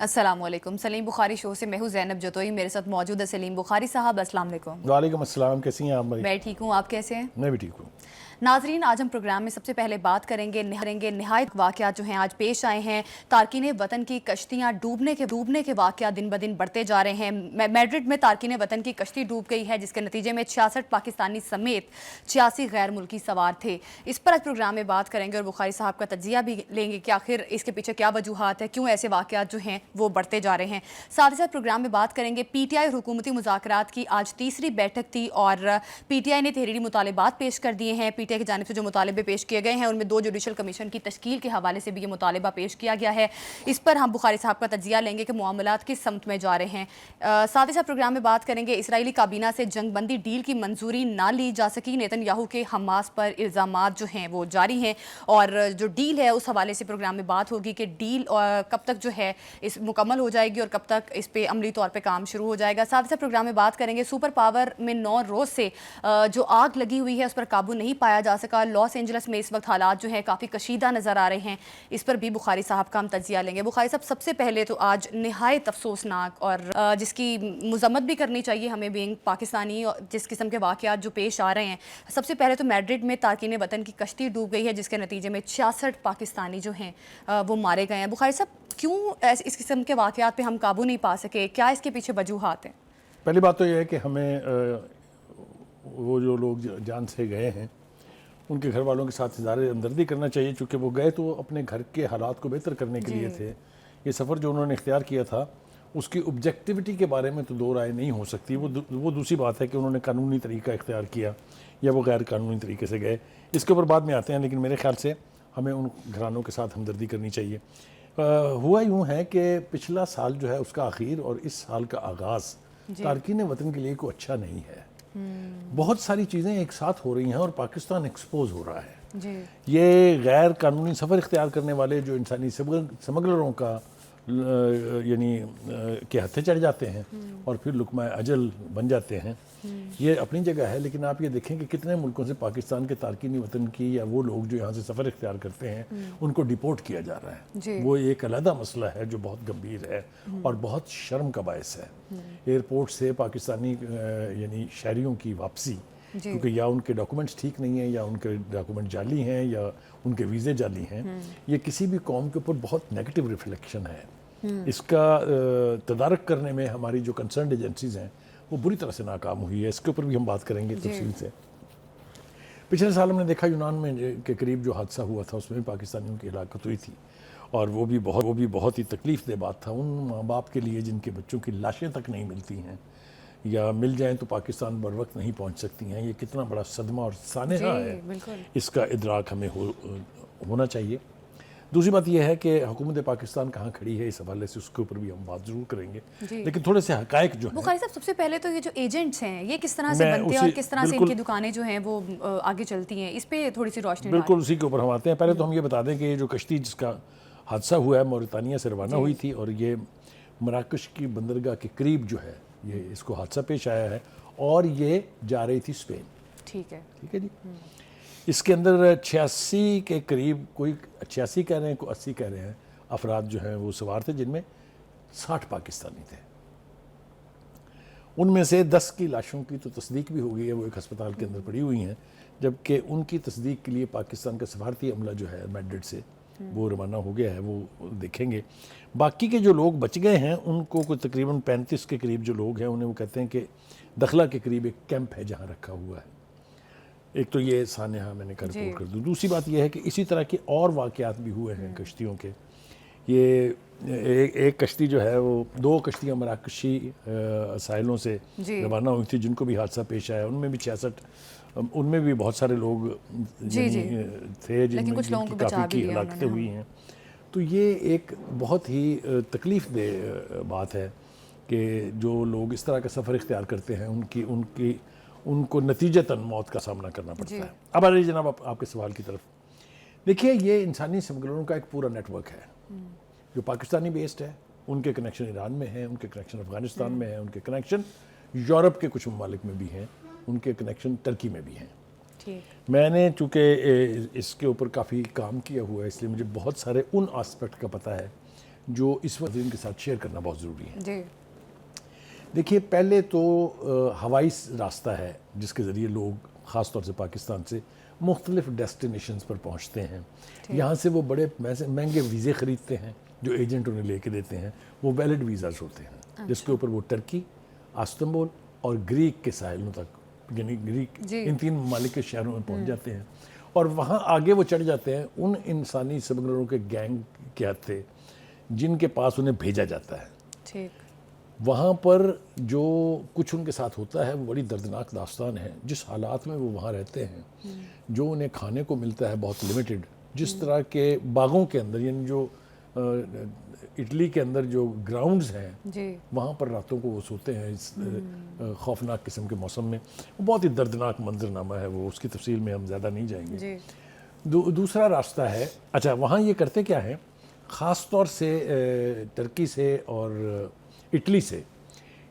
السلام علیکم. سلیم بخاری شو سے میں ہوں زینب جتوئی. میرے ساتھ موجود ہے سلیم بخاری صاحب. السلام علیکم. وعلیکم السلام. کیسی ہیں آپ بھائی؟ میں ٹھیک ہوں, آپ کیسے ہیں؟ میں بھی ٹھیک ہوں. ناظرین, آج ہم پروگرام میں سب سے پہلے بات کریں گے نہایت واقعات جو ہیں آج پیش آئے ہیں. تارکین وطن کی کشتیاں ڈوبنے کے واقعات دن بدن بڑھتے جا رہے ہیں. میڈرڈ میں تارکین وطن کی کشتی ڈوب گئی ہے, جس کے نتیجے میں 66 پاکستانی سمیت 86 غیر ملکی سوار تھے. اس پر آج پروگرام میں بات کریں گے اور بخاری صاحب کا تجزیہ بھی لیں گے کہ آخر اس کے پیچھے کیا وجوہات ہے, کیوں ایسے واقعات جو ہیں وہ بڑھتے جا رہے ہیں. ساتھ ہی ساتھ پروگرام میں بات کریں گے پی ٹی آئی اور حکومتی مذاکرات کی آج تیسری بیٹھک تھی اور پی ٹی آئی نے تحریری مطالبات پیش کر دیے ہیں. پی ٹی آئی کی جانب سے جو مطالبے پیش کیے گئے ہیں ان میں 2 جوڈیشل کمیشن کی تشکیل کے حوالے سے بھی یہ مطالبہ پیش کیا گیا ہے. اس پر ہم بخاری صاحب کا تجزیہ لیں گے کہ معاملات کس سمت میں جا رہے ہیں. ساتھ ہی ساتھ پروگرام میں بات کریں گے اسرائیلی کابینہ سے جنگ بندی ڈیل کی منظوری نہ لی جا سکی. نیتن یاہو کے حماس پر الزامات جو ہیں وہ جاری ہیں اور جو ڈیل ہے اس حوالے سے پروگرام میں بات ہوگی کہ ڈیل کب تک جو ہے اس مکمل ہو جائے گی اور کب تک اس پہ عملی طور پہ کام شروع ہو جائے گا. ساتھ ہی ساتھ پروگرام میں بات کریں گے سپر پاور میں 9 روز سے جو آگ لگی ہوئی ہے اس پر قابو نہیں پایا جا سکا. لاس اینجلس میں اس وقت حالات جو ہیں کافی کشیدہ نظر آ رہے ہیں. اس پر بھی بخاری صاحب کا ہم تجزیہ لیں گے. بخاری صاحب, سب سے پہلے تو آج نہایت افسوسناک اور جس کی مذمت بھی کرنی چاہیے ہمیں بینگ پاکستانی, جس قسم کے واقعات جو پیش آ رہے ہیں. سب سے پہلے تو میڈرڈ میں تارکین وطن کی کشتی ڈوب گئی ہے, جس کے نتیجے میں 66 پاکستانی جو ہیں وہ مارے گئے ہیں. بخاری صاحب, کیوں اس قسم کے واقعات پہ ہم قابو نہیں پا سکے, کیا اس کے پیچھے وجوہات ہیں؟ پہلی بات تو یہ ہے کہ ہمیں وہ جو لوگ جان سے گئے ہیں ان کے گھر والوں کے ساتھ اظہار ہمدردی کرنا چاہیے, چونکہ وہ گئے تو اپنے گھر کے حالات کو بہتر کرنے کے لیے تھے. یہ سفر جو انہوں نے اختیار کیا تھا اس کی آبجیکٹیوٹی کے بارے میں تو دو رائے نہیں ہو سکتی. وہ دوسری بات ہے کہ انہوں نے قانونی طریقہ اختیار کیا یا وہ غیر قانونی طریقے سے گئے, اس کے اوپر بعد میں آتے ہیں. لیکن میرے خیال سے ہمیں ان گھرانوں کے ساتھ ہمدردی کرنی چاہیے. ہوا یوں ہے کہ پچھلا سال جو ہے اس کا آخر اور اس سال کا آغاز تارکین وطن کے لیے کوئی اچھا نہیں ہے. بہت ساری چیزیں ایک ساتھ ہو رہی ہیں اور پاکستان ایکسپوز ہو رہا ہے. یہ غیر قانونی سفر اختیار کرنے والے جو انسانی سمگلروں کا یعنی کے ہتھے چڑھ جاتے ہیں اور پھر لقمہ اجل بن جاتے ہیں, یہ اپنی جگہ ہے. لیکن آپ یہ دیکھیں کہ کتنے ملکوں سے پاکستان کے تارکین وطن کی یا وہ لوگ جو یہاں سے سفر اختیار کرتے ہیں ان کو ڈیپورٹ کیا جا رہا ہے. وہ ایک علیحدہ مسئلہ ہے جو بہت گمبھیر ہے اور بہت شرم کا باعث ہے. ایئرپورٹ سے پاکستانی یعنی شہریوں کی واپسی, کیونکہ یا ان کے ڈاکومنٹس ٹھیک نہیں ہیں یا ان کے ڈاکومنٹ جعلی ہیں یا ان کے ویزے جعلی ہیں, یہ کسی بھی قوم کے اوپر بہت نیگیٹو ریفلیکشن ہے. اس کا تدارک کرنے میں ہماری جو کنسرنڈ ایجنسیز ہیں وہ بری طرح سے ناکام ہوئی ہے. اس کے اوپر بھی ہم بات کریں گے تفصیل سے. پچھلے سال ہم نے دیکھا یونان میں کے قریب جو حادثہ ہوا تھا اس میں پاکستانیوں کی ہلاکت ہوئی تھی اور وہ بھی بہت ہی تکلیف دہ بات تھا ان ماں باپ کے لیے جن کے بچوں کی لاشیں تک نہیں ملتی ہیں یا مل جائیں تو پاکستان بر وقت نہیں پہنچ سکتی ہیں. یہ کتنا بڑا صدمہ اور سانحہ ہے, اس کا ادراک ہمیں ہونا چاہیے. دوسری بات یہ ہے کہ حکومت پاکستان کہاں کھڑی ہے, اس حوالے سے اس کے اوپر بھی ہم بات ضرور کریں گے. لیکن تھوڑے سے حقائق جو ہیں بخاری صاحب, سب سے پہلے تو یہ جو ایجنٹس ہیں یہ کس طرح سے بنتے ہیں اور کس طرح سے ان کی دکانیں جو ہیں وہ آگے چلتی ہیں, اس پہ تھوڑی سی روشنی ڈالیں. بالکل اسی کے اوپر ہم آتے ہیں. پہلے تو ہم یہ بتا دیں کہ یہ جو کشتی جس کا حادثہ ہوا ہے موریتانیہ سے روانہ ہوئی تھی اور یہ مراکش کی بندرگاہ کے قریب جو ہے یہ اس کو حادثہ پیش آیا ہے اور یہ جا رہی تھی اسپین. ٹھیک ہے جی. اس کے اندر 86 کے قریب, کوئی 86 کہہ رہے ہیں کوئی 80 کہہ رہے ہیں, افراد جو ہیں وہ سوار تھے, جن میں 60 پاکستانی تھے. ان میں سے 10 کی لاشوں کی تو تصدیق بھی ہو گئی ہے, وہ ایک ہسپتال کے اندر پڑی ہوئی ہیں, جبکہ ان کی تصدیق کے لیے پاکستان کا سفارتی عملہ جو ہے میڈرڈ سے وہ روانہ ہو گیا ہے, وہ دیکھیں گے. باقی کے جو لوگ بچ گئے ہیں ان کو کوئی تقریباً 35 کے قریب جو لوگ ہیں انہیں وہ کہتے ہیں کہ دخلہ کے قریب ایک کیمپ ہے جہاں رکھا ہوا ہے. ایک تو یہ سانحہ میں نے رپورٹ کر دوں. دوسری بات یہ ہے کہ اسی طرح کے اور واقعات بھی ہوئے ہیں کشتیوں کے. یہ ایک کشتی جو ہے وہ 2 کشتیاں مراکشی ساحلوں سے روانہ ہوئی تھی جن کو بھی حادثہ پیش آیا. ان میں بھی 66, ان میں بھی بہت سارے لوگ تھے جن کی کافی کی ہلاکتیں ہوئی ہیں. تو یہ ایک بہت ہی تکلیف دہ بات ہے کہ جو لوگ اس طرح کا سفر اختیار کرتے ہیں ان کو نتیجتاً موت کا سامنا کرنا پڑتا ہے. اب آ رہی جناب آپ کے سوال کی طرف. دیکھیے, یہ انسانی سمگلروں کا ایک پورا نیٹ ورک ہے جو پاکستانی بیسڈ ہے. ان کے کنیکشن ایران میں ہیں, ان کے کنیکشن افغانستان میں ہیں, ان کے کنیکشن یورپ کے کچھ ممالک میں بھی ہیں, ان کے کنیکشن ترکی میں بھی ہیں. میں نے چونکہ اس کے اوپر کافی کام کیا ہوا ہے اس لیے مجھے بہت سارے ان آسپیکٹ کا پتہ ہے جو اس وقت ان کے ساتھ شیئر کرنا بہت ضروری ہے. جی دیکھیے پہلے تو ہوائی راستہ ہے جس کے ذریعے لوگ خاص طور سے پاکستان سے مختلف ڈیسٹینیشنز پر پہنچتے ہیں. یہاں سے وہ بڑے مہنگے ویزے خریدتے ہیں جو ایجنٹ انہیں لے کے دیتے ہیں. وہ ویلڈ ویزاز ہوتے ہیں جس کے اوپر وہ ٹرکی، استنبول اور گریک کے ساحلوں تک، یعنی گریک ان 3 ممالک کے شہروں میں پہنچ جاتے ہیں اور وہاں آگے وہ چڑھ جاتے ہیں ان انسانی سمگلروں کے گینگ کے ہتھے جن کے پاس انہیں بھیجا جاتا ہے. ٹھیک. وہاں پر جو کچھ ان کے ساتھ ہوتا ہے وہ بڑی دردناک داستان ہے. جس حالات میں وہ وہاں رہتے ہیں، جو انہیں کھانے کو ملتا ہے بہت لمیٹڈ، جس طرح کے باغوں کے اندر، یعنی جو اٹلی کے اندر جو گراؤنڈز ہیں وہاں پر راتوں کو وہ سوتے ہیں اس خوفناک قسم کے موسم میں. وہ بہت ہی دردناک منظرنامہ ہے، وہ اس کی تفصیل میں ہم زیادہ نہیں جائیں گے. دوسرا راستہ ہے، اچھا وہاں یہ کرتے کیا ہیں، خاص طور سے ترکی سے اور اٹلی سے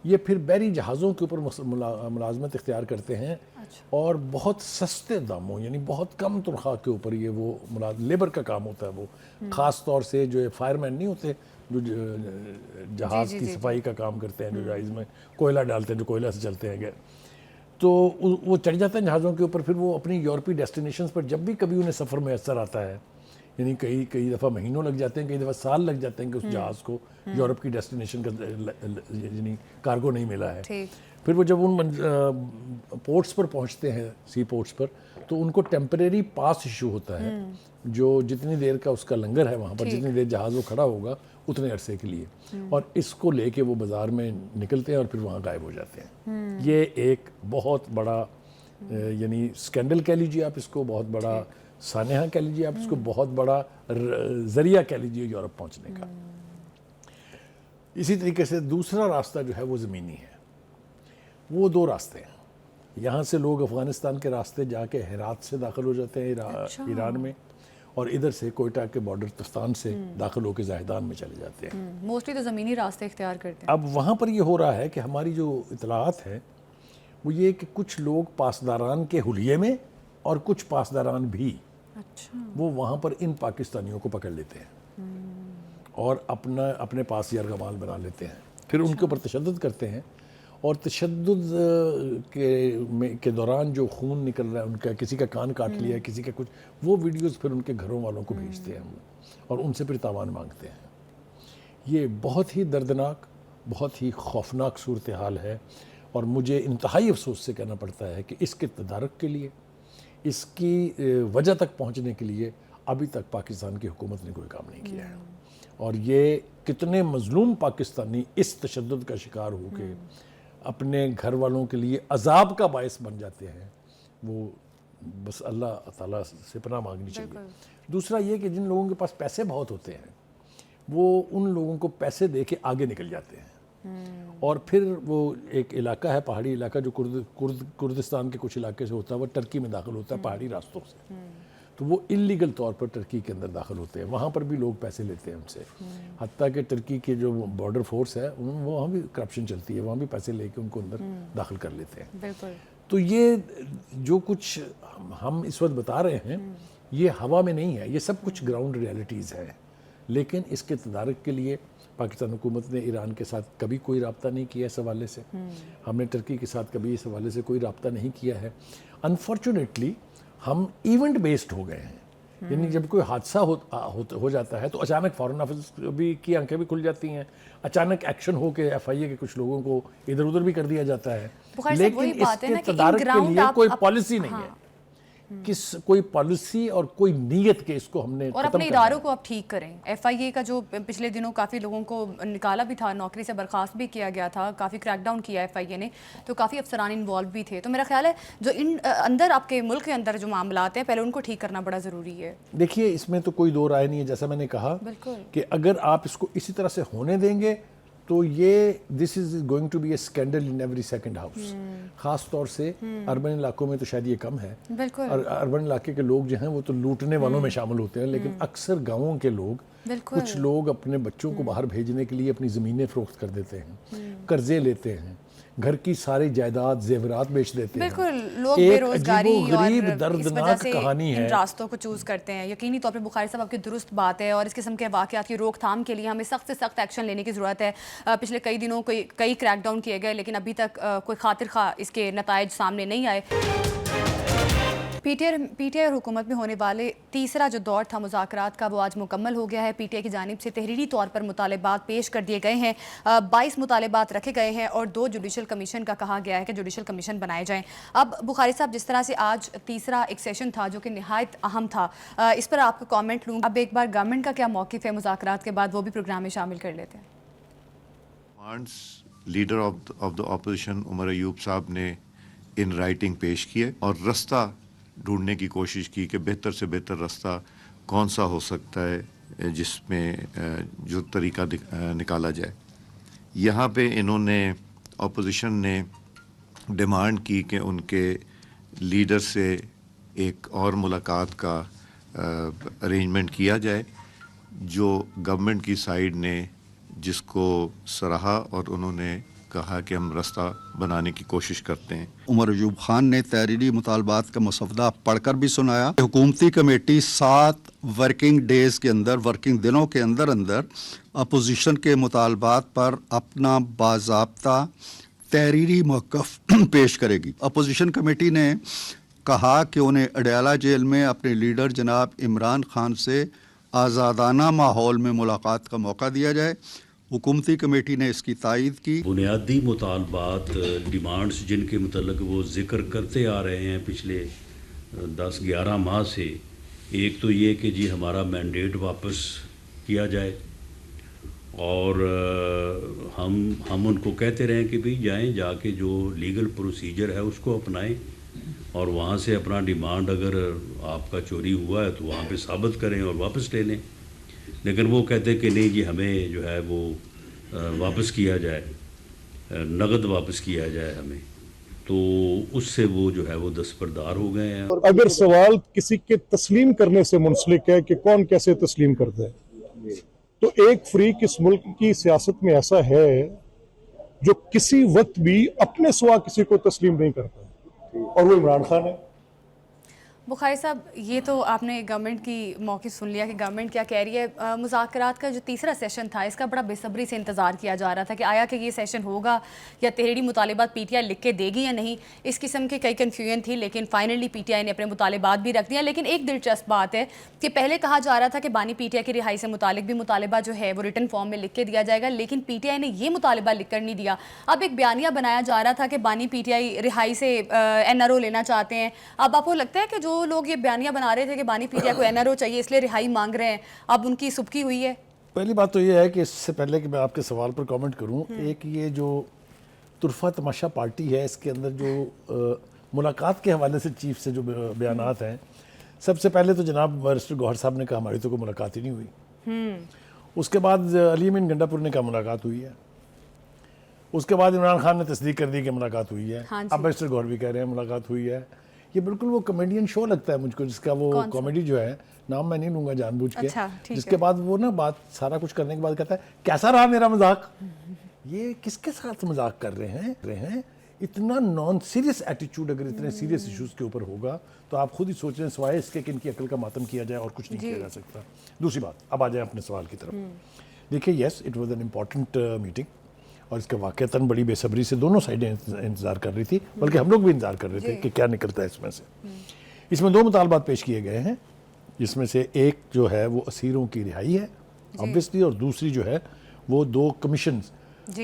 یہ پھر بحری جہازوں کے اوپر ملازمت اختیار کرتے ہیں اور بہت سستے داموں، یعنی بہت کم تنخواہ کے اوپر یہ وہ لیبر کا کام ہوتا ہے. وہ خاص طور سے جو فائر مین نہیں ہوتے جو جہاز کی صفائی کا کام کرتے ہیں، جو جہاز میں کوئلہ ڈالتے ہیں، جو کوئلہ سے چلتے ہیں، تو وہ چڑھ جاتے ہیں جہازوں کے اوپر. پھر وہ اپنی یورپی ڈیسٹینیشنز پر جب بھی کبھی انہیں سفر میسر آتا ہے، یعنی کئی دفعہ مہینوں لگ جاتے ہیں، کئی دفعہ سال لگ جاتے ہیں کہ اس جہاز کو یورپ کی ڈیسٹینیشن کا یعنی کارگو نہیں ملا ہے. پھر وہ جب ان پورٹس پر پہنچتے ہیں، سی پورٹس پر، تو ان کو ٹیمپریری پاس ایشو ہوتا ہے جو جتنی دیر کا اس کا لنگر ہے وہاں پر، جتنی دیر جہاز وہ کھڑا ہوگا اتنے عرصے کے لیے، اور اس کو لے کے وہ بازار میں نکلتے ہیں اور پھر وہاں غائب ہو جاتے ہیں. یہ ایک بہت بڑا یعنی اسکینڈل کہہ لیجیے آپ اس کو، بہت بڑا سانحہ کہہ لیجیے آپ اس کو، بہت بڑا ذریعہ کہہ لیجیے یورپ پہنچنے کا. اسی طریقے سے دوسرا راستہ جو ہے وہ زمینی ہے. وہ 2 راستے ہیں. یہاں سے لوگ افغانستان کے راستے جا کے ہرات سے داخل ہو جاتے ہیں ایران میں، اور ادھر سے کوئٹہ کے بارڈر تفتان سے داخل ہو کے زاہدان میں چلے جاتے ہیں. موسٹلی تو زمینی راستے اختیار کرتے ہیں. اب وہاں پر یہ ہو رہا ہے کہ ہماری جو اطلاعات ہیں وہ یہ کہ کچھ لوگ پاسداران کے حلیے میں اور کچھ پاسداران بھی وہ وہاں پر ان پاکستانیوں کو پکڑ لیتے ہیں اور اپنے پاس یرغمال بنا لیتے ہیں. پھر ان کے اوپر تشدد کرتے ہیں، اور تشدد کے دوران جو خون نکل رہا ہے ان کا، کسی کا کان کاٹ لیا، کسی کا کچھ، وہ ویڈیوز پھر ان کے گھروں والوں کو بھیجتے ہیں اور ان سے پھر تاوان مانگتے ہیں. یہ بہت ہی دردناک، بہت ہی خوفناک صورتحال ہے، اور مجھے انتہائی افسوس سے کہنا پڑتا ہے کہ اس کے تدارک کے لیے، اس کی وجہ تک پہنچنے کے لیے ابھی تک پاکستان کی حکومت نے کوئی کام نہیں کیا ہے. اور یہ کتنے مظلوم پاکستانی اس تشدد کا شکار ہو کے اپنے گھر والوں کے لیے عذاب کا باعث بن جاتے ہیں، وہ بس اللہ تعالیٰ سے پناہ مانگنی چاہیے. دوسرا یہ کہ جن لوگوں کے پاس پیسے بہت ہوتے ہیں وہ ان لوگوں کو پیسے دے کے آگے نکل جاتے ہیں، اور پھر وہ ایک علاقہ ہے، پہاڑی علاقہ جو کردستان کے کچھ علاقے سے ہوتا ہے، وہ ٹرکی میں داخل ہوتا ہے پہاڑی راستوں سے، تو وہ انلیگل طور پر ٹرکی کے اندر داخل ہوتے ہیں. وہاں پر بھی لوگ پیسے لیتے ہیں ان سے، حتیٰ کہ ٹرکی کے جو بارڈر فورس ہے وہاں بھی کرپشن چلتی ہے، وہاں بھی پیسے لے کے ان کو اندر داخل کر لیتے ہیں. تو یہ جو کچھ ہم اس وقت بتا رہے ہیں یہ ہوا میں نہیں ہے، یہ سب کچھ گراؤنڈ ریالٹیز ہے. لیکن اس کے تدارک کے لیے پاکستان حکومت نے ایران کے ساتھ کبھی کوئی رابطہ نہیں کیا اس حوالے سے، ہم نے ٹرکی کے ساتھ کبھی اس حوالے سے کوئی رابطہ نہیں کیا ہے. انفارچونیٹلی ہم ایونٹ بیسڈ ہو گئے ہیں، یعنی جب کوئی حادثہ ہو جاتا ہے تو اچانک فارن آفس بھی کی آنکھیں بھی کھل جاتی ہیں، اچانک ایکشن ہو کے ایف آئی اے کے کچھ لوگوں کو ادھر ادھر بھی کر دیا جاتا ہے. لیکن اس کے تدارک کے لیے کوئی پالیسی نہیں ہے، کوئی پالیسی اور کوئی نیت کے اس کو ہم نے اور اپنے اداروں کو اب ٹھیک کریں. ایف آئی اے کا جو پچھلے دنوں کافی لوگوں کو نکالا بھی تھا، نوکری سے برخاست بھی کیا گیا تھا، کافی کریک ڈاؤن کیا ایف آئی اے نے، تو کافی افسران انوالو بھی تھے. تو میرا خیال ہے جو اندر آپ کے ملک کے اندر جو معاملات ہیں پہلے ان کو ٹھیک کرنا بڑا ضروری ہے. دیکھیے اس میں تو کوئی دو رائے نہیں ہے، جیسا میں نے کہا کہ اگر آپ اس کو اسی طرح سے ہونے دیں گے تو یہ this is going to be a scandal in every second house. خاص طور سے اربن علاقوں میں تو شاید یہ کم ہے، اور اربن علاقے کے لوگ جو ہیں وہ تو لوٹنے والوں میں شامل ہوتے ہیں، لیکن اکثر گاؤں کے لوگ، کچھ لوگ اپنے بچوں کو باہر بھیجنے کے لیے اپنی زمینیں فروخت کر دیتے ہیں، قرضے لیتے ہیں، گھر کی ساری جائیداد زیورات بیچ دیتے ہیں. بالکل لوگ ایک بے روزگاری عجیب و غریب اور اس وجہ دردناک سے کہانی ہے. ان راستوں کو چوز کرتے ہیں. یقینی طور پہ بخاری صاحب آپ کی درست بات ہے اور اس قسم کے واقعات کی روک تھام کے لیے ہمیں سخت سے سخت ایکشن لینے کی ضرورت ہے. پچھلے کئی دنوں کئی کریک ڈاؤن کیے گئے لیکن ابھی تک کوئی خاطر خواہ اس کے نتائج سامنے نہیں آئے. پی ٹی آئی اور حکومت میں ہونے والے تیسرا جو دور تھا مذاکرات کا وہ آج مکمل ہو گیا ہے. پی ٹی آئی کی جانب سے تحریری طور پر مطالبات پیش کر دیے گئے ہیں. 22 مطالبات رکھے گئے ہیں اور 2 جوڈیشل کمیشن کا کہا گیا ہے کہ جوڈیشل کمیشن بنائے جائیں. اب بخاری صاحب جس طرح سے آج تیسرا ایک سیشن تھا جو کہ نہایت اہم تھا, اس پر آپ کا کامنٹ لوں. اب ایک بار گورنمنٹ کا کیا موقف ہے مذاکرات کے بعد وہ بھی پروگرام میں شامل کر لیتے ہیں. Leader of the opposition Omar Ayub صاحب نے ان رائٹنگ پیش کیے اور رستہ ڈھونڈنے کی کوشش کی کہ بہتر سے بہتر رستہ کون سا ہو سکتا ہے جس میں جو طریقہ نکالا جائے. یہاں پہ انہوں نے اپوزیشن نے ڈیمانڈ کی کہ ان کے لیڈر سے ایک اور ملاقات کا ارینجمنٹ کیا جائے, جو گورنمنٹ کی سائیڈ نے جس کو سراہا اور انہوں نے کہا کہ ہم رستہ بنانے کی کوشش کرتے ہیں. عمر ایوب خان نے تحریری مطالبات کا مسودہ پڑھ کر بھی سنایا. حکومتی کمیٹی 7 ورکنگ ڈیز کے اندر, ورکنگ دنوں کے اندر اپوزیشن کے مطالبات پر اپنا باضابطہ تحریری موقف پیش کرے گی. اپوزیشن کمیٹی نے کہا کہ انہیں اڈیالہ جیل میں اپنے لیڈر جناب عمران خان سے آزادانہ ماحول میں ملاقات کا موقع دیا جائے. حکومتی کمیٹی نے اس کی تائید کی. بنیادی مطالبات ڈیمانڈز جن کے متعلق وہ ذکر کرتے آ رہے ہیں پچھلے 10-11 ماہ سے, ایک تو یہ کہ جی ہمارا مینڈیٹ واپس کیا جائے اور ہم ان کو کہتے رہیں کہ بھئی جائیں, جا کے جو لیگل پروسیجر ہے اس کو اپنائیں اور وہاں سے اپنا ڈیمانڈ اگر آپ کا چوری ہوا ہے تو وہاں پہ ثابت کریں اور واپس لے لیں. لیکن وہ کہتے کہ نہیں جی ہمیں جو ہے وہ واپس کیا جائے, نقد واپس کیا جائے ہمیں, تو اس سے وہ جو ہے وہ دستبردار ہو گئے ہیں. اگر سوال کسی کے تسلیم کرنے سے منسلک ہے کہ کون کیسے تسلیم کرتا ہے, تو ایک فریق اس ملک کی سیاست میں ایسا ہے جو کسی وقت بھی اپنے سوا کسی کو تسلیم نہیں کرتا, اور وہ عمران خان ہے. بخاری صاحب یہ تو آپ نے گورنمنٹ کی موقف سن لیا کہ گورنمنٹ کیا کہہ رہی ہے. مذاکرات کا جو تیسرا سیشن تھا اس کا بڑا بے صبری سے انتظار کیا جا رہا تھا کہ آیا کہ یہ سیشن ہوگا یا تحریری مطالبات پی ٹی آئی لکھ کے دے گی یا نہیں. اس قسم کے کئی کنفیوژن تھی لیکن فائنلی پی ٹی آئی نے اپنے مطالبات بھی رکھ دیا. لیکن ایک دلچسپ بات ہے کہ پہلے کہا جا رہا تھا کہ بانی پی ٹی آئی کی رہائی سے متعلق بھی مطالبہ جو ہے وہ ریٹن فارم میں لکھ کے دیا جائے گا, لیکن پی ٹی آئی نے یہ مطالبہ لکھ کر نہیں دیا. اب ایک بیانیہ بنایا جا رہا تھا کہ بانی پی ٹی آئی رہائی سے این آر او لینا چاہتے ہیں. اب آپ کو لگتا ہے کہ جو لوگ یہ بیانیہ بنا رہے تھے کہ بانی پی ٹی آئی کو این آر او چاہیے اس لیے رہائی مانگ رہے ہیں, اب ان کی سبکی ہوئی ہے؟ پہلی بات تو یہ ہے کہ اس سے پہلے کہ میں آپ کے سوال پر کامنٹ کروں, ایک یہ جو طرفہ تماشا پارٹی ہے اس کے اندر جو ملاقات کے حوالے سے چیف سے جو بیانات ہیں, سب سے پہلے تو جناب بیرسٹر گوہر صاحب نے کہا ہماری تو کوئی ملاقات ہی نہیں ہوئی. اس کے بعد علی امین گنڈا پور نے کہا ملاقات ہوئی ہے. اس کے بعد عمران خان نے تصدیق کر دی کہ ملاقات ہوئی ہے. اب بیرسٹر گوہر بھی کہہ رہے ہیں ملاقات ہوئی ہے. یہ بالکل وہ کمیڈین شو لگتا ہے مجھ کو, جس کا وہ کامیڈی جو ہے, نام میں نہیں لوں گا جان بوجھ کے, جس کے بعد وہ نا بات سارا کچھ کرنے کے بعد کہتا ہے کیسا رہا میرا مذاق. یہ کس کے ساتھ مذاق کر رہے ہیں؟ اتنا نان سیریس ایٹیچیوڈ اگر اتنے سیریس ایشوز کے اوپر ہوگا تو آپ خود ہی سوچ رہے ہیں سوائے اس کے کہ ان کی عقل کا ماتم کیا جائے اور کچھ نہیں کیا جا سکتا. دوسری بات, اب آ جائیں اپنے سوال کی طرف. دیکھیے yes it was an important meeting اور اس کے واقعتاً بڑی بے صبری سے دونوں سائڈیں انتظار کر رہی تھی, بلکہ ہم لوگ بھی انتظار کر رہے تھے کہ کیا نکلتا ہے اس میں سے. اس میں 2 مطالبات پیش کیے گئے ہیں, جس میں سے ایک جو ہے وہ اسیروں کی رہائی ہے obviously, اور دوسری جو ہے وہ 2 کمیشنز.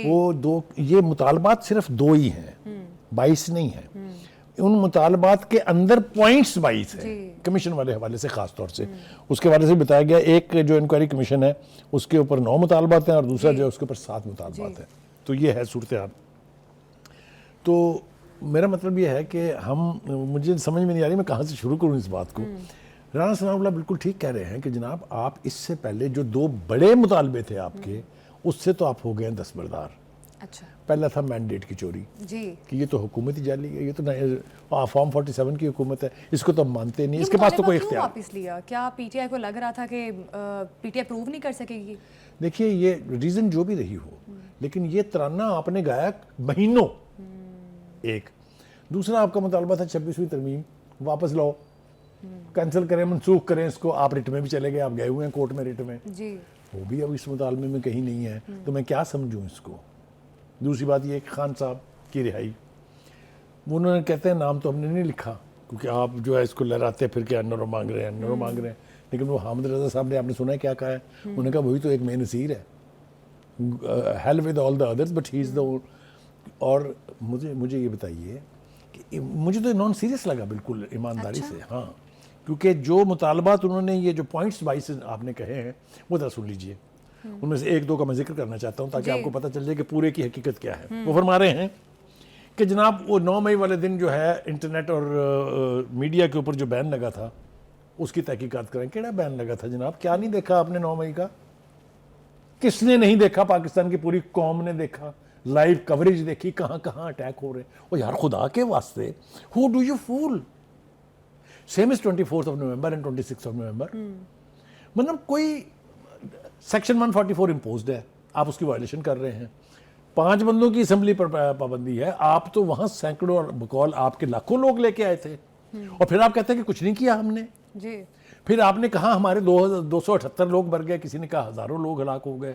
وہ 2 یہ مطالبات صرف 2 ہی ہیں, 22 نہیں ہیں. ان مطالبات کے اندر پوائنٹس 22 ہیں کمیشن والے حوالے سے, خاص طور سے اس کے حوالے سے بتایا گیا. ایک جو انکوائری کمیشن ہے اس کے اوپر 9 مطالبات ہیں اور دوسرا جو ہے اس کے اوپر 7 مطالبات ہیں. تو یہ ہے صورتحال. تو میرا مطلب یہ ہے کہ مجھے سمجھ میں نہیں آ رہی میں کہاں سے شروع کروں اس بات کو. رانا ثناء اللہ بالکل ٹھیک کہہ رہے ہیں کہ جناب آپ اس سے پہلے جو 2 بڑے مطالبے تھے آپ کے, اس سے تو آپ ہو گئے ہیں دستبردار. اچھا, پہلا تھا مینڈیٹ کی چوری, کہ یہ تو حکومت ہی جعلی ہے, یہ تو فارم 47 کی حکومت ہے, اس کو تو ہم مانتے نہیں, اس کے پاس تو کوئی اختیار. واپس لیا کیا پی ٹی آئی کو لگ رہا تھا کہ پی ٹی آئی پروو نہیں کر سکے گی؟ دیکھیے یہ ریزن جو بھی رہی ہو, لیکن یہ ترانہ آپ نے گایا مہینوں ایک دوسرا آپ کا مطالبہ تھا 26ویں ترمیم واپس لاؤ, کینسل کریں, منسوخ کریں اس کو. آپ ریٹ میں بھی چلے گئے, آپ گئے ہوئے ہیں کورٹ میں ریٹ میں, جی وہ بھی اب اس مطالبے میں کہیں نہیں ہے, تو میں کیا سمجھوں اس کو. دوسری بات یہ کہ خان صاحب کی رہائی, وہ انہوں نے کہتے ہیں نام تو ہم نے نہیں لکھا کیونکہ آپ جو ہے اس کو لہراتے پھر کے انورو مانگ رہے ہیں, انورو مانگ رہے ہیں, لیکن وہ حامد رضا صاحب نے, آپ نے سنا ہے کیا کہا ہے, انہوں نے کہا وہی تو ایک مین نصیر ہے, hell with all the others but he is the. اور مجھے یہ بتائیے کہ مجھے تو نان سیریس لگا بالکل ایمانداری سے, ہاں, کیونکہ جو مطالبات انہوں نے, یہ جو پوائنٹس 22 آپ نے کہے ہیں وہ ذرا سن لیجئے. ان میں سے ایک دو کا میں ذکر کرنا چاہتا ہوں تاکہ آپ کو پتہ چل جائے کہ پورے کی حقیقت کیا ہے. وہ فرما رہے ہیں کہ جناب وہ 9 مئی والے دن جو ہے انٹرنیٹ اور میڈیا کے اوپر جو بین لگا تھا اس کی تحقیقات کریں. کیڑا بین لگا تھا جناب؟ کیا نہیں دیکھا آپ نے 9 مئی کا؟ کس نے نہیں دیکھا؟ پاکستان کی پوری قوم نے دیکھا, لائیو کوریج دیکھی, کہاں کہاں اٹیک ہو رہے ہیں. اور یار خدا کے واسطے, who do you fool? Same is 24th of November and 26th of November. مطلب کوئی سیکشن 144 امپوزڈ ہے, آپ اس کی وائلیشن کر رہے ہیں. 5 بندوں کی اسمبلی پر پابندی ہے, آپ تو وہاں سینکڑوں اور بقول آپ کے لاکھوں لوگ لے کے آئے تھے, اور پھر آپ کہتے ہیں کہ کچھ نہیں کیا ہم نے. جی پھر آپ نے کہا ہمارے 278 لوگ مر گئے, کسی نے کہا ہزاروں لوگ ہلاک ہو گئے,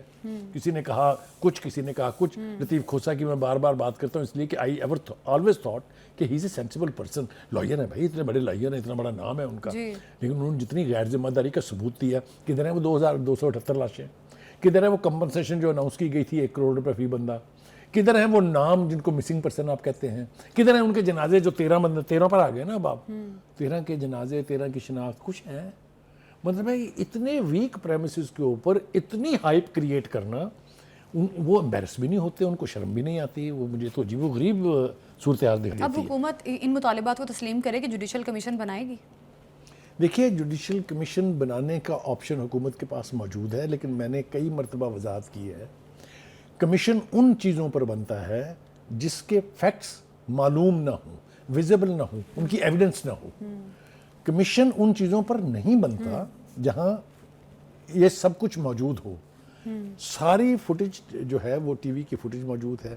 کسی نے کہا کچھ, کسی نے کہا کچھ. لطیف کھوسا کی میں بار بار بات کرتا ہوں اس لیے کہ آئی ایور آلویز تھاٹ کہ ہی از اے سینسیبل پرسن. لائر ہے بھائی, اتنے بڑے لائر ہیں, اتنا بڑا نام ہے ان کا, لیکن انہوں نے جتنی غیر ذمہ داری کا ثبوت دیا. کدھر ہیں وہ 2278 لاشیں؟ کدھر ہے وہ کمپنسیشن جو اناؤنس کی گئی تھی 1 کروڑ روپے فی بندہ؟ کدھر ہیں وہ نام جن کو مسنگ پرسن آپ کہتے ہیں؟ کدھر ہیں ان کے جنازے جو 13 پر آ گئے نا اب آپ, 13 کے جنازے, 13 کی شناخت کچھ ہیں؟ مطلب ہے اتنے ویک پریمیسز کے اوپر اتنی ہائپ کریٹ کرنا, وہ امبیرس بھی نہیں ہوتے, ان کو شرم بھی نہیں آتی. وہ مجھے تو عجیب و غریب صورتحال دکھ رہی اب تھی. حکومت ان مطالبات کو تسلیم کرے کہ جوڈیشل کمیشن بنائے گی؟ دیکھیے جوڈیشل کمیشن بنانے کا آپشن حکومت کے پاس موجود ہے, لیکن میں نے کئی مرتبہ وضاحت کی ہے, کمیشن ان چیزوں پر بنتا ہے جس کے فیکٹس معلوم نہ ہوں, ویزیبل نہ ہوں, ان کی ایویڈنس نہ ہو. کمیشن ان چیزوں پر نہیں بنتا جہاں یہ سب کچھ موجود ہو. ساری فوٹیج جو ہے وہ ٹی وی کی فوٹیج موجود ہے,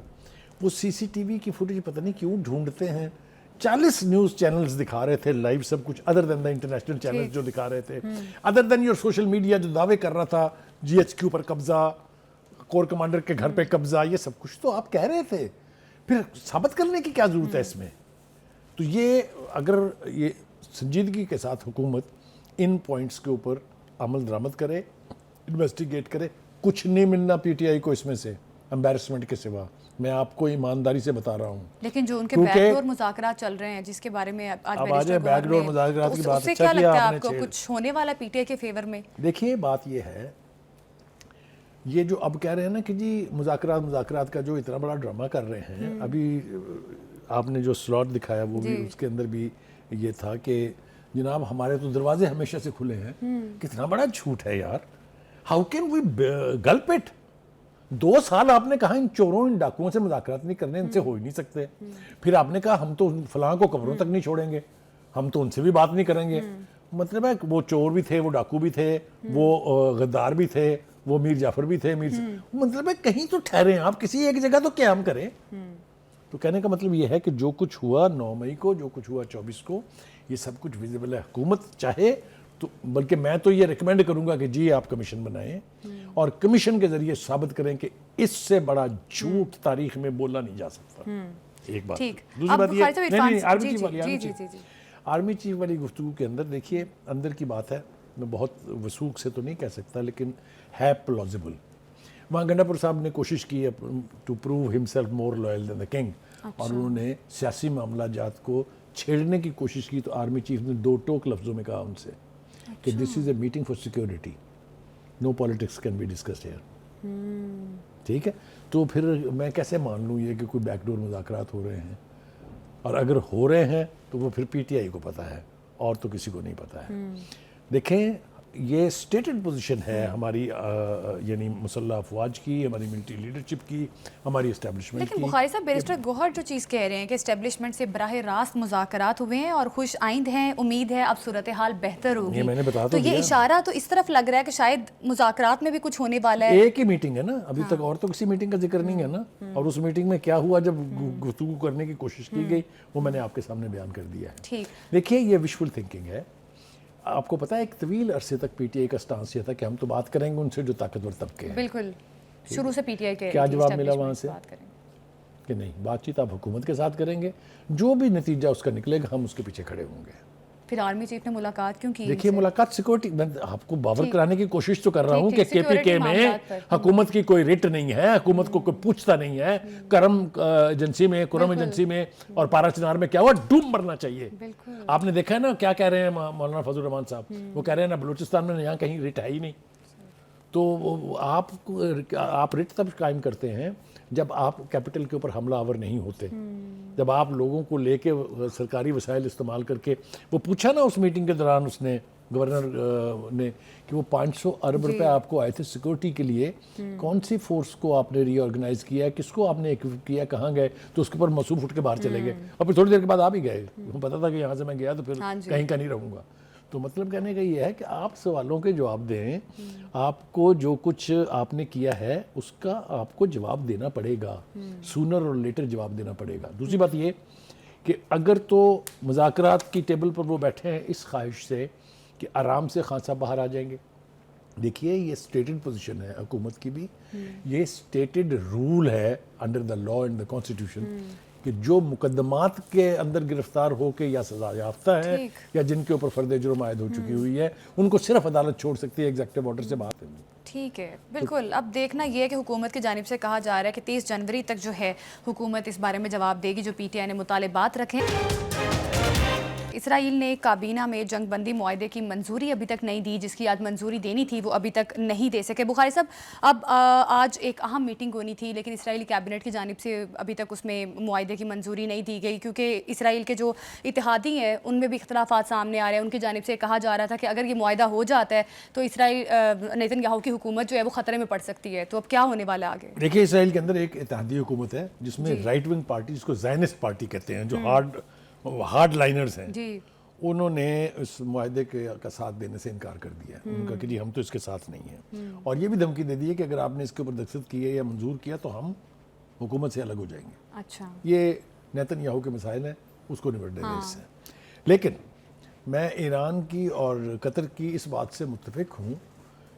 وہ سی سی ٹی وی کی فوٹیج پتہ نہیں کیوں ڈھونڈتے ہیں. 40 نیوز چینلز دکھا رہے تھے لائیو سب کچھ, other than the international channels جو دکھا رہے تھے, other than your social media جو دعوے کر رہا تھا جی ایچ کیو پر قبضہ, کور کمانڈر کے گھر پہ قبضہ, یہ سب کچھ تو آپ کہہ رہے تھے. پھر ثابت کرنے کی کیا ضرورت ہے اس میں؟ تو یہ اگر یہ سنجیدگی کے ساتھ حکومت ان پوائنٹس کے اوپر عمل درآمد کرے, انویسٹیگیٹ کرے, کچھ نہیں ملنا پی ٹی آئی کو اس میں سے امبیرسمنٹ کے سوا. میں آپ کو ایمانداری سے بتا رہا ہوں. لیکن جو ان کے بیک ڈور مذاکرات چل رہے ہیں جس کے بارے میں آج بیک ڈور مذاکرات کی بات, اس سے کیا لگتا ہے آپ کو کچھ ہونے والا پی ٹی آئی کے فیور میں؟ دیکھیے بات یہ ہے, یہ جو اب کہہ رہے ہیں نا کہ جی مذاکرات کا جو اتنا بڑا ڈرامہ کر رہے ہیں, ابھی آپ نے جو سلاٹ دکھایا وہ بھی اس کے اندر بھی یہ تھا کہ جناب ہمارے تو دروازے ہمیشہ سے کھلے ہیں. کتنا بڑا جھوٹ ہے یار. How can we gulp it? 2 سال آپ نے کہا ان چوروں ان ڈاکوؤں سے مذاکرات نہیں کرنے, ان سے ہو ہی نہیں سکتے. پھر آپ نے کہا ہم تو فلاں کو قبروں تک نہیں چھوڑیں گے, ہم تو ان سے بھی بات نہیں کریں گے. مطلب ہے وہ چور بھی تھے, وہ ڈاکو بھی تھے, وہ غدار بھی تھے, وہ میر جعفر بھی تھے. مطلب ہے کہیں تو ٹھہریں آپ, کسی ایک جگہ تو قیام کریں. تو کہنے کا مطلب یہ ہے کہ جو کچھ ہوا 9 مئی کو, جو کچھ ہوا 24 کو, یہ سب کچھ ویزیبل ہے. حکومت چاہے تو, بلکہ میں تو یہ ریکمینڈ کروں گا کہ جی آپ کمیشن بنائیں اور کمیشن کے ذریعے ثابت کریں کہ اس سے بڑا جھوٹ تاریخ میں بولا نہیں جا سکتا. ایک بات. دوسری بات یہ آرمی چیف والی گفتگو کے اندر دیکھیے اندر کی بات ہے, میں بہت وثوق سے تو نہیں کہہ سکتا لیکن ہے پلازیبل. وہاں گنڈاپور صاحب نے کوشش کی ہے to prove himself more loyal than the king, اور انہوں نے سیاسی معاملہ جات کو چھیڑنے کی کوشش کی. تو آرمی چیف نے 2 ٹوک لفظوں میں کہا ان سے کہ this is a meeting for security, no politics can be discussed here. ٹھیک ہے, تو پھر میں کیسے مان لوں یہ کہ کوئی بیک ڈور مذاکرات ہو رہے ہیں, اور اگر ہو رہے ہیں تو وہ پھر پی ٹی آئی کو پتہ ہے اور تو کسی کو نہیں پتہ ہے. دیکھیں یہ اسٹیٹڈ پوزیشن ہے ہماری یعنی مسلح افواج کی, ہماری ملٹری لیڈرشپ کی, ہماری اسٹیبلشمنٹ لیکن کی. بخاری صاحب بیرسٹر گوہر جو چیز کہہ رہے ہیں کہ اسٹیبلشمنٹ سے براہ راست مذاکرات ہوئے ہیں اور خوش آئند ہیں, امید ہے اب صورتحال بہتر ہوگی, یہ میں نے بتا تو یہ دیا. اشارہ تو اس طرف لگ رہا ہے کہ شاید مذاکرات میں بھی کچھ ہونے والا ہے. ایک ہی میٹنگ ہے نا ابھی تک, اور تو کسی میٹنگ کا ذکر نہیں ہے نا, اور اس میٹنگ میں کیا ہوا جب گفتگو کرنے کی کوشش کی گئی وہ میں نے آپ کے سامنے بیان کر دیا ہے. ٹھیک, دیکھیے یہ وشفل تھنکنگ ہے. آپ کو پتا ہے ایک طویل عرصے تک پی ٹی آئی کا سٹانس یہ تھا کہ ہم تو بات کریں گے ان سے جو طاقتور طبقے ہیں. بالکل شروع سے پی ٹی آئی کے کیا جواب ملا وہاں سے کہ نہیں, بات چیت آپ حکومت کے ساتھ کریں گے, جو بھی نتیجہ اس کا نکلے گا ہم اس کے پیچھے کھڑے ہوں گے. پھر آرمی چیف نے ملاقات کیوں کی؟ دیکھیے ملاقات سیکورٹی, میں آپ کو باور کرانے کی کوشش تو کر رہا ہوں کہ کے پی کے میں حکومت کی کوئی رٹ نہیں ہے, حکومت کو کوئی پوچھتا نہیں ہے. کرم ایجنسی میں اور پارا چنار میں کیا ہوا, ڈوب مرنا چاہیے. آپ نے دیکھا ہے نا کیا کہہ رہے ہیں مولانا فضل الرحمان صاحب, وہ کہہ رہے ہیں نا بلوچستان میں یہاں کہیں رٹ ہے ہی نہیں. تو آپ رٹ تب قائم کرتے ہیں جب آپ کیپٹل کے اوپر حملہ آور نہیں ہوتے, جب آپ لوگوں کو لے کے سرکاری وسائل استعمال کر کے. وہ پوچھا نا اس میٹنگ کے دوران اس نے, گورنر نے, کہ وہ 500 ارب روپے آپ کو آئے تھے سیکورٹی کے لیے, کون سی فورس کو آپ نے ری آرگنائز کیا, کس کو آپ نے ایکوپ کیا, کہاں گئے؟ تو اس کے اوپر مصروف اٹھ کے باہر چلے گئے, اور پھر تھوڑی دیر کے بعد آپ ہی گئے. پتا تھا کہ یہاں سے میں گیا تو پھر کہیں کا نہیں رہوں گا. تو مطلب کہنے کا یہ ہے کہ آپ سوالوں کے جواب دیں, آپ کو جو کچھ آپ نے کیا ہے اس کا آپ کو جواب دینا پڑے گا, سونر اور لیٹر جواب دینا پڑے گا. دوسری بات یہ کہ اگر تو مذاکرات کی ٹیبل پر وہ بیٹھے ہیں اس خواہش سے کہ آرام سے خان صاحب باہر آ جائیں گے, دیکھیے یہ اسٹیٹڈ پوزیشن ہے حکومت کی بھی, یہ اسٹیٹڈ رول ہے under the law and the constitution کہ جو مقدمات کے اندر گرفتار ہو کے یا سزا یافتہ ہیں یا جن کے اوپر فرد جرم عائد ہو چکی ہوئی ہے, ان کو صرف عدالت چھوڑ سکتی ہے, ایگزیکٹو آرڈر سے بات ہے. ٹھیک ہے, بالکل. اب دیکھنا یہ ہے کہ حکومت کی جانب سے کہا جا رہا ہے کہ 30 جنوری تک جو ہے حکومت اس بارے میں جواب دے گی جو پی ٹی آئی نے مطالبات رکھے. اسرائیل نے کابینہ میں جنگ بندی معاہدے کی منظوری ابھی تک نہیں دی, جس کی آج منظوری دینی تھی وہ ابھی تک نہیں دے سکے. بخاری صاحب, اب آج ایک اہم میٹنگ ہونی تھی لیکن اسرائیلی کیبنٹ کی جانب سے ابھی تک اس میں معاہدے کی منظوری نہیں دی گئی, کیونکہ اسرائیل کے جو اتحادی ہیں ان میں بھی اختلافات سامنے آ رہے ہیں. ان کی جانب سے کہا جا رہا تھا کہ اگر یہ معاہدہ ہو جاتا ہے تو اسرائیل نیتن یاہو کی حکومت جو ہے وہ خطرے میں پڑ سکتی ہے. تو اب کیا ہونے والا آگے؟ دیکھیے اسرائیل کے اندر ایک اتحادی حکومت ہے جس میں رائٹ ونگ پارٹی, جس کو زائنسٹ پارٹی کہتے ہیں, جو ہارڈ لائنرز ہیں, انہوں نے اس معاہدے کا ساتھ دینے سے انکار کر دیا ہے. ان کا کہ جی ہم تو اس کے ساتھ نہیں ہیں, اور یہ بھی دھمکی دے دی ہے کہ اگر آپ نے اس کے اوپر دستخط کیے یا منظور کیا تو ہم حکومت سے الگ ہو جائیں گے. اچھا, یہ نیتن یاہو کے مسائل ہیں, اس کو نمٹ دیں گے اس سے. لیکن میں ایران کی اور قطر کی اس بات سے متفق ہوں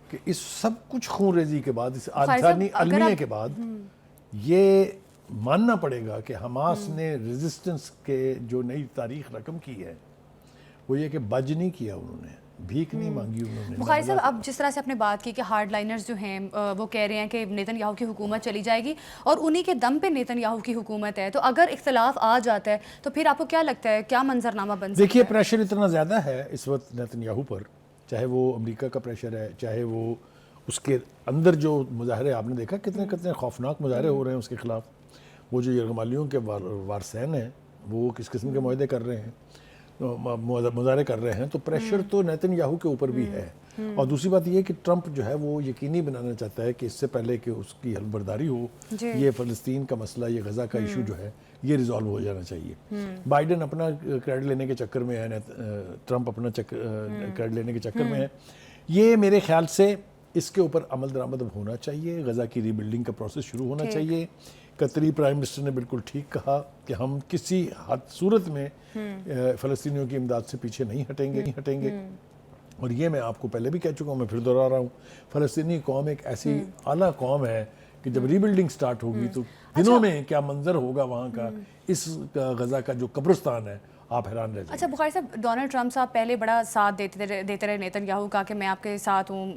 کہ اس سب کچھ خون ریزی کے بعد, اس انسانی المیے کے بعد, یہ ماننا پڑے گا کہ حماس نے ریزسٹنس کے جو نئی تاریخ رقم کی ہے وہ یہ کہ بج نہیں کیا, انہوں نے بھیک نہیں مانگی انہوں نے. بخاری صاحب, اب جس طرح سے آپ نے بات کی کہ ہارڈ لائنرز جو ہیں وہ کہہ رہے ہیں کہ نیتن یاہو کی حکومت چلی جائے گی اور انہی کے دم پہ نیتن یاہو کی حکومت ہے, تو اگر اختلاف آ جاتا ہے تو پھر آپ کو کیا لگتا ہے کیا منظرنامہ بن سکتا ہے؟ دیکھیے پریشر اتنا زیادہ ہے اس وقت نیتن یاہو پر, چاہے وہ امریکہ کا پریشر ہے, چاہے وہ اس کے اندر جو مظاہرے آپ نے دیکھا کتنے خوفناک مظاہرے ہو رہے ہیں اس کے خلاف. وہ جو یرغمالیوں کے وارثین ہیں وہ کس قسم کے معاہدے کر رہے ہیں, مظاہرے کر رہے ہیں, تو پریشر تو نیتن یاہو کے اوپر بھی ہے. اور دوسری بات یہ کہ ٹرمپ جو ہے وہ یقینی بنانا چاہتا ہے کہ اس سے پہلے کہ اس کی حلف برداری ہو, یہ فلسطین کا مسئلہ, یہ غزہ کا ایشو جو ہے یہ ریزالو ہو جانا چاہیے. بائیڈن اپنا کریڈٹ لینے کے چکر میں ہے, ٹرمپ اپنا کریڈٹ لینے کے چکر میں ہے. یہ میرے خیال سے اس کے اوپر عمل درآمد ہونا چاہیے, غزہ کی ری بلڈنگ کا پروسیس شروع ہونا چاہیے. قطری پرائم منسٹر نے بالکل ٹھیک کہا کہ ہم کسی صورت میں فلسطینیوں کی امداد سے پیچھے نہیں ہٹیں گے. اور یہ میں آپ کو پہلے بھی کہہ چکا ہوں, میں پھر دوہرا رہا ہوں, فلسطینی قوم ایک ایسی اعلیٰ قوم ہے کہ جب ری بلڈنگ سٹارٹ ہوگی تو دنوں میں کیا منظر ہوگا وہاں کا, اس غزہ کا جو قبرستان ہے, آپ حیران رہ جائیں. اچھا بخاری صاحب, ڈونلڈ ٹرمپ صاحب پہلے بڑا ساتھ دیتے رہے نیتن یاہو کا کہ میں آپ کے ساتھ ہوں,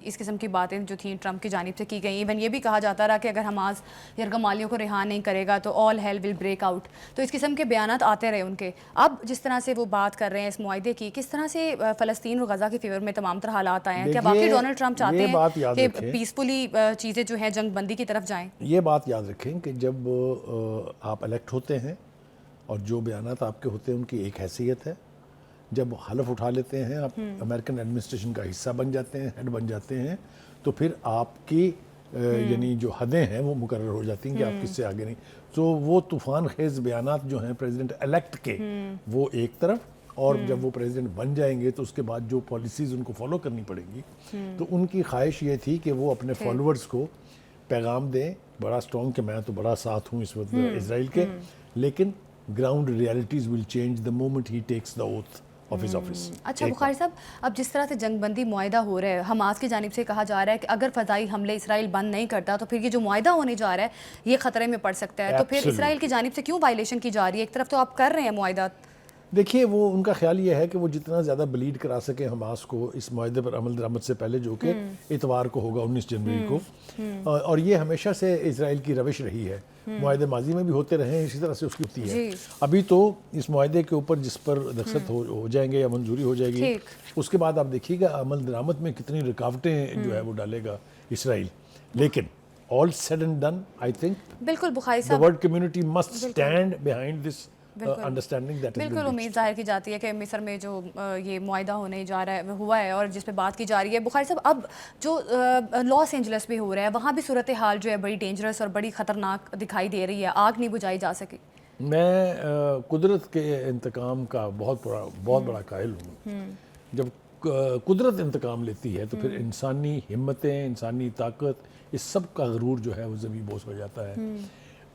اس قسم کی باتیں جو تھیں ٹرمپ کی جانب سے کی گئی. ایون یہ بھی کہا جاتا رہا کہ اگر حماس یرغمالیوں کو رہا نہیں کرے گا تو آل ہیل ول بریک آؤٹ. تو اس قسم کے بیانات آتے رہے ان کے. اب جس طرح سے وہ بات کر رہے ہیں اس معاہدے کی, کس طرح سے فلسطین اور غزہ کے فیور میں تمام طرح حالات آئے ہیں, کیا واقعی ڈونلڈ ٹرمپ چاہتے ہیں کہ پیسفلی چیزیں جو ہیں جنگ بندی کی طرف جائیں؟ یہ بات یاد رکھیں کہ جب آپ الیکٹ ہوتے ہیں اور جو بیانات آپ کے ہوتے ہیں ان کی ایک حیثیت ہے, جب حلف اٹھا لیتے ہیں آپ امریکن ایڈمنسٹریشن کا حصہ بن جاتے ہیں، ہیڈ بن جاتے ہیں، تو پھر آپ کی یعنی جو حدیں ہیں وہ مقرر ہو جاتی ہیں کہ آپ کس سے آگے نہیں. تو وہ طوفان خیز بیانات جو ہیں پریزیڈنٹ الیکٹ کے وہ ایک طرف، اور جب وہ پریزیڈنٹ بن جائیں گے تو اس کے بعد جو پالیسیز ان کو فالو کرنی پڑے گی، تو ان کی خواہش یہ تھی کہ وہ اپنے فالوورز کو پیغام دیں بڑا اسٹرانگ کہ میں تو بڑا ساتھ ہوں اس وقت اسرائیل کے، لیکن ground realities will change the moment he takes the oath of his office. اچھا بخاری صاحب، اب جس طرح سے جنگ بندی معاہدہ ہو رہا ہے، حماس کی جانب سے کہا جا رہا ہے کہ اگر فضائی حملے اسرائیل بند نہیں کرتا تو پھر یہ جو معاہدہ ہونے جا رہا ہے یہ خطرے میں پڑ سکتا ہے. تو پھر اسرائیل کی جانب سے کیوں وائلیشن کی جا رہی ہے؟ ایک طرف تو آپ کر رہے ہیں معاہدات. دیکھیے وہ ان کا خیال یہ ہے کہ وہ جتنا زیادہ بلیڈ کرا سکیں حماس کو اس معاہدے پر عمل درآمد سے پہلے، جو کہ اتوار کو ہوگا 19 جنوری کو، اور یہ ہمیشہ سے اسرائیل کی روش رہی ہے، معاہدے ماضی میں بھی ہوتے رہے ہیں، اسی طرح سے اس کی ہوتی ہے. ابھی تو اس معاہدے کے اوپر جس پر دستخط ہو جائیں گے یا منظوری ہو جائے گی، اس کے بعد آپ دیکھیے گا عمل درآمد میں کتنی رکاوٹیں جو ہے وہ ڈالے گا اسرائیل. لیکن all said and done, I think بالکل بخاری the صاحب، world community must stand behind this understanding that has been بالکل reached. امید ظاہر کی جاتی ہے کہ مصر میں جو یہ معاہدہ ہونے جا رہا ہے ہوا ہے اور جس پہ بات کی جا رہی ہے. بخاری صاحب، اب جو لاس اینجلس میں ہو رہا ہے وہاں بھی صورتحال جو ہے بڑی ڈینجرس اور بڑی خطرناک دکھائی دے رہی ہے، آگ نہیں بجھائی جا سکی. میں قدرت کے انتقام کا بہت بڑا قائل ہوں. جب قدرت انتقام لیتی ہے تو پھر انسانی ہمتیں، انسانی طاقت، اس سب کا غرور جو ہے وہ زمین بوس ہو جاتا ہے.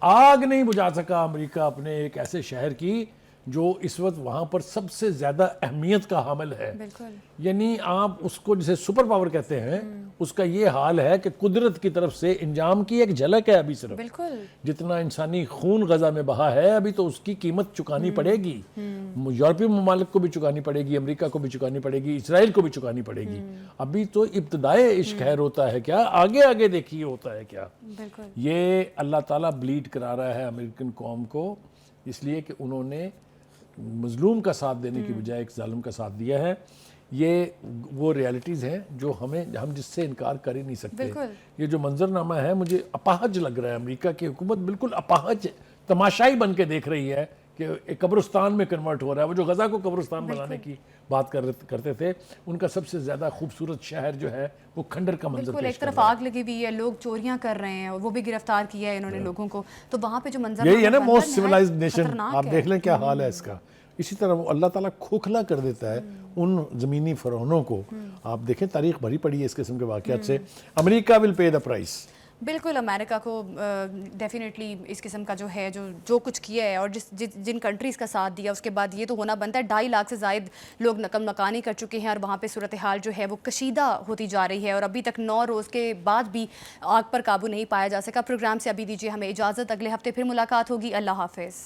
آگ نہیں بجھا سکا امریکہ اپنے ایک ایسے شہر کی جو اس وقت وہاں پر سب سے زیادہ اہمیت کا حامل ہے. یعنی آپ اس کو جسے سپر پاور کہتے ہیں، اس کا یہ حال ہے کہ قدرت کی طرف سے انجام کی ایک جھلک ہے. ابھی صرف جتنا انسانی خون غزہ میں بہا ہے ابھی تو اس کی قیمت چکانی پڑے گی. یورپی ممالک کو بھی چکانی پڑے گی، امریکہ کو بھی چکانی پڑے گی، اسرائیل کو بھی چکانی پڑے گی. ابھی تو ابتدائے عشق خیر ہوتا ہے کیا، آگے دیکھیے ہوتا ہے کیا. یہ اللہ تعالیٰ بلیڈ کرا رہا ہے امریکن قوم کو، اس لیے کہ انہوں نے مظلوم کا ساتھ دینے کی بجائے ایک ظالم کا ساتھ دیا ہے. یہ وہ ریالٹیز ہیں جو ہم جس سے انکار کر ہی نہیں سکتے. یہ جو منظرنامہ ہے مجھے اپاہج لگ رہا ہے. امریکہ کی حکومت بالکل اپاہج تماشائی بن کے دیکھ رہی ہے کہ ایک قبرستان میں کنورٹ ہو رہا ہے. وہ جو غزہ کو قبرستان بنانے کی بات کرتے تھے، ان کا سب سے زیادہ خوبصورت شہر جو ہے وہ کھنڈر کا منظر بالکل. پیش ایک کر طرف رہا ہے. آگ لگی ہوئی ہے، لوگ چوریاں کر رہے ہیں، وہ بھی گرفتار کیا ہے انہوں نے لوگوں کو. تو وہاں پہ جو منظر یہی ہے نا موسٹ سویلائزڈ نیشن. آپ دیکھ لیں کیا حال ہے اس کا. اسی طرح وہ اللہ تعالیٰ کھوکھلا کر دیتا ہے ان زمینی فرعونوں کو. آپ دیکھیں تاریخ بھری پڑی ہے اس قسم کے واقعات سے. امریکہ ول پے دا پرائس. بالکل امریکہ کو ڈیفینیٹلی اس قسم کا جو ہے جو کچھ کیا ہے اور جن کنٹریز کا ساتھ دیا، اس کے بعد یہ تو ہونا بنتا ہے. 2.5 لاکھ سے زائد لوگ نقل مکانی کر چکے ہیں اور وہاں پہ صورتحال جو ہے وہ کشیدہ ہوتی جا رہی ہے اور ابھی تک 9 روز کے بعد بھی آگ پر قابو نہیں پایا جا سکا. پروگرام سے ابھی دیجیے ہمیں اجازت، اگلے ہفتے پھر ملاقات ہوگی. اللہ حافظ.